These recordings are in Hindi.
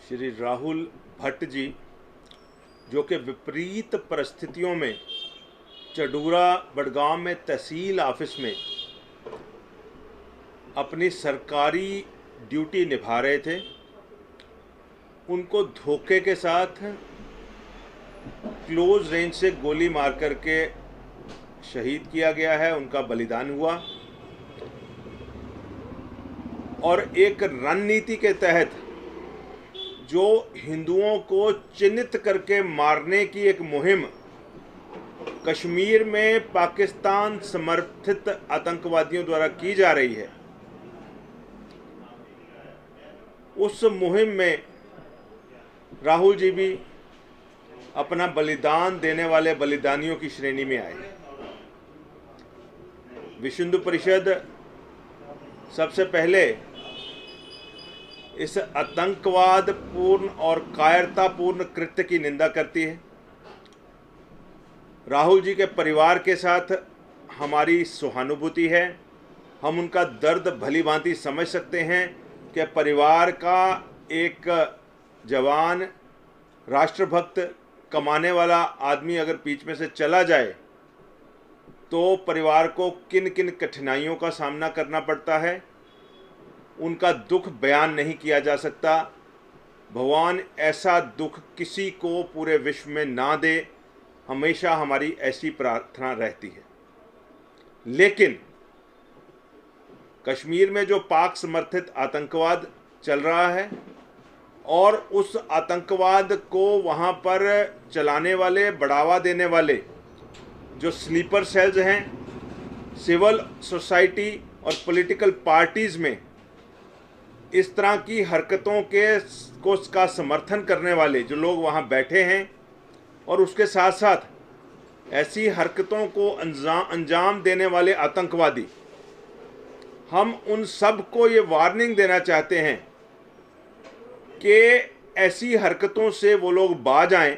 श्री राहुल भट्ट जी, जो कि विपरीत परिस्थितियों में चडूरा बड़गांव में तहसील ऑफिस में अपनी सरकारी ड्यूटी निभा रहे थे, उनको धोखे के साथ क्लोज रेंज से गोली मार करके शहीद किया गया है। उनका बलिदान हुआ और एक रणनीति के तहत जो हिंदुओं को चिन्हित करके मारने की एक मुहिम कश्मीर में पाकिस्तान समर्थित आतंकवादियों द्वारा की जा रही है, उस मुहिम में राहुल जी भी अपना बलिदान देने वाले बलिदानियों की श्रेणी में आए। विश्व हिंदू परिषद सबसे पहले इस आतंकवाद पूर्ण और कायरतापूर्ण कृत्य की निंदा करती है। राहुल जी के परिवार के साथ हमारी सहानुभूति है। हम उनका दर्द भली भांति समझ सकते हैं कि परिवार का एक जवान राष्ट्रभक्त कमाने वाला आदमी अगर बीच में से चला जाए तो परिवार को किन किन कठिनाइयों का सामना करना पड़ता है। उनका दुख बयान नहीं किया जा सकता। भगवान ऐसा दुख किसी को पूरे विश्व में ना दे, हमेशा हमारी ऐसी प्रार्थना रहती है। लेकिन कश्मीर में जो पाक समर्थित आतंकवाद चल रहा है और उस आतंकवाद को वहाँ पर चलाने वाले, बढ़ावा देने वाले जो स्लीपर सेल्स हैं, सिविल सोसाइटी और पॉलिटिकल पार्टीज़ में इस तरह की हरकतों का समर्थन करने वाले जो लोग वहाँ बैठे हैं और उसके साथ साथ ऐसी हरकतों को अंजाम देने वाले आतंकवादी, हम उन सब को ये वार्निंग देना चाहते हैं कि ऐसी हरकतों से वो लोग बाज आएं,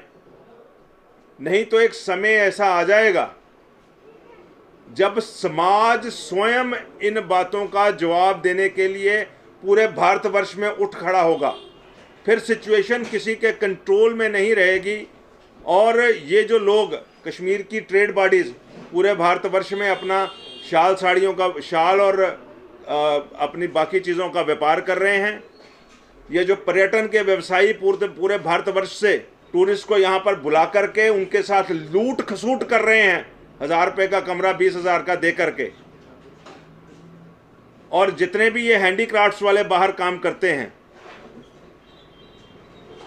नहीं तो एक समय ऐसा आ जाएगा जब समाज स्वयं इन बातों का जवाब देने के लिए पूरे भारतवर्ष में उठ खड़ा होगा। फिर सिचुएशन किसी के कंट्रोल में नहीं रहेगी और ये जो लोग कश्मीर की ट्रेड बॉडीज़ पूरे भारतवर्ष में अपना साड़ियों का शाल और अपनी बाकी चीज़ों का व्यापार कर रहे हैं, ये जो पर्यटन के व्यवसायी पूरे भारतवर्ष से टूरिस्ट को यहाँ पर बुला करके उनके साथ लूट खसूट कर रहे हैं, 1000 रुपये का कमरा 20,000 का दे करके, और जितने भी ये हैंडीक्राफ्ट्स वाले बाहर काम करते हैं,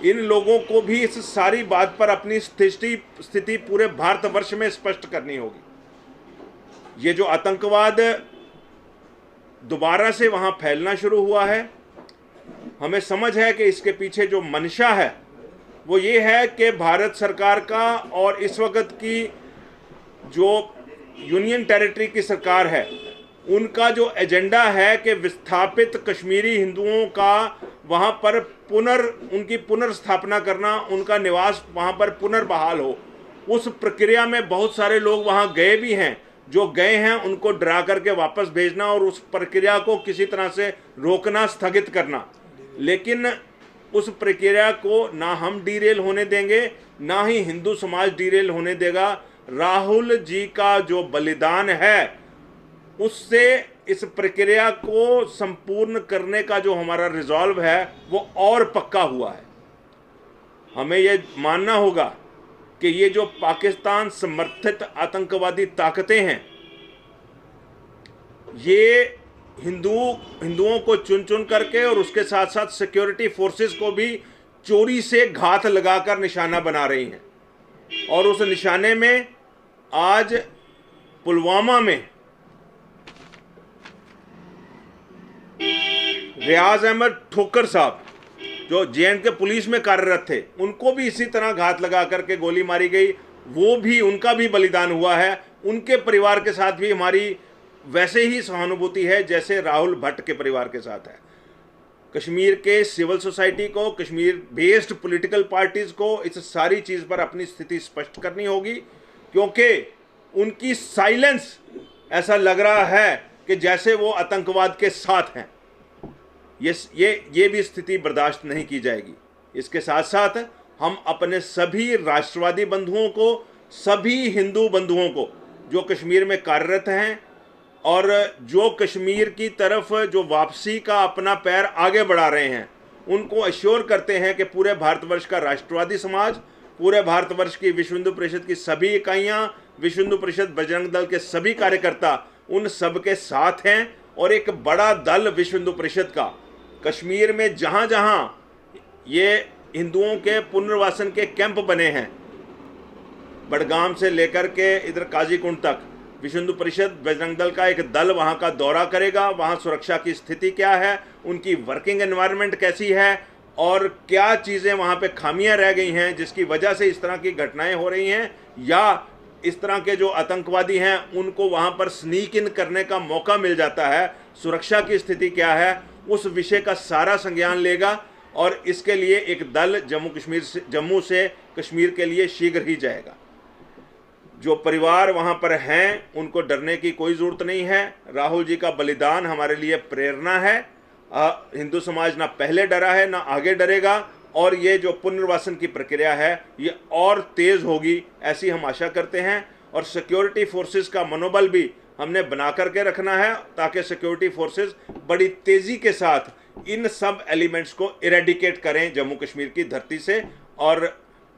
इन लोगों को भी इस सारी बात पर अपनी स्थिति पूरे भारतवर्ष में स्पष्ट करनी होगी। ये जो आतंकवाद दोबारा से वहाँ फैलना शुरू हुआ है, हमें समझ है कि इसके पीछे जो मंशा है वो ये है कि भारत सरकार का और इस वक्त की जो यूनियन टेरिटरी की सरकार है उनका जो एजेंडा है कि विस्थापित कश्मीरी हिंदुओं का वहाँ पर उनकी पुनर्स्थापना करना, उनका निवास वहाँ पर पुनर्बहाल हो। उस प्रक्रिया में बहुत सारे लोग वहाँ गए भी हैं, जो गए हैं उनको डरा करके वापस भेजना और उस प्रक्रिया को किसी तरह से रोकना, स्थगित करना। लेकिन उस प्रक्रिया को ना हम डीरेल होने देंगे, ना ही हिंदू समाज डीरेल होने देगा। राहुल जी का जो बलिदान है उससे इस प्रक्रिया को संपूर्ण करने का जो हमारा रिजॉल्व है वो और पक्का हुआ है। हमें ये मानना होगा कि ये जो पाकिस्तान समर्थित आतंकवादी ताकतें हैं, ये हिंदुओं को चुन चुन करके और उसके साथ साथ सिक्योरिटी फोर्सेस को भी चोरी से घात लगाकर निशाना बना रही हैं। और उस निशाने में आज पुलवामा में रियाज अहमद ठोकर साहब जो JNK पुलिस में कार्यरत थे, उनको भी इसी तरह घात लगा करके गोली मारी गई। उनका भी बलिदान हुआ है। उनके परिवार के साथ भी हमारी वैसे ही सहानुभूति है जैसे राहुल भट्ट के परिवार के साथ है। कश्मीर के सिविल सोसाइटी को, कश्मीर बेस्ड पॉलिटिकल पार्टीज़ को इस सारी चीज़ पर अपनी स्थिति स्पष्ट करनी होगी, क्योंकि उनकी साइलेंस ऐसा लग रहा है कि जैसे वो आतंकवाद के साथ हैं। ये भी स्थिति बर्दाश्त नहीं की जाएगी। इसके साथ साथ हम अपने सभी राष्ट्रवादी बंधुओं को, सभी हिंदू बंधुओं को जो कश्मीर में कार्यरत हैं और जो कश्मीर की तरफ जो वापसी का अपना पैर आगे बढ़ा रहे हैं, उनको अश्योर करते हैं कि पूरे भारतवर्ष का राष्ट्रवादी समाज, पूरे भारतवर्ष की विश्व हिंदू परिषद की सभी इकाइयां, विश्व हिंदू परिषद बजरंग दल के सभी कार्यकर्ता उन सब के साथ हैं। और एक बड़ा दल विश्व हिंदू परिषद का कश्मीर में जहां जहां ये हिंदुओं के पुनर्वासन के कैंप बने हैं, बड़गाम से लेकर के इधर काजीकुंड तक, विश्व हिंदू परिषद बजरंग दल का एक दल वहां का दौरा करेगा। वहां सुरक्षा की स्थिति क्या है, उनकी वर्किंग एनवायरनमेंट कैसी है और क्या चीज़ें वहां पे खामियां रह गई हैं जिसकी वजह से इस तरह की घटनाएं हो रही हैं, या इस तरह के जो आतंकवादी हैं उनको वहां पर स्नीक इन करने का मौका मिल जाता है, सुरक्षा की स्थिति क्या है, उस विषय का सारा संज्ञान लेगा। और इसके लिए एक दल जम्मू से कश्मीर के लिए शीघ्र ही जाएगा। जो परिवार वहां पर हैं उनको डरने की कोई ज़रूरत नहीं है। राहुल जी का बलिदान हमारे लिए प्रेरणा है। हिंदू समाज ना पहले डरा है ना आगे डरेगा, और ये जो पुनर्वासन की प्रक्रिया है ये और तेज़ होगी ऐसी हम आशा करते हैं। और सिक्योरिटी फोर्सेस का मनोबल भी हमने बना करके रखना है ताकि सिक्योरिटी फोर्सेस बड़ी तेज़ी के साथ इन सब एलिमेंट्स को इरेडिकेट करें जम्मू कश्मीर की धरती से और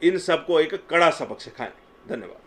इन सब को एक कड़ा सबक सिखाएं। धन्यवाद।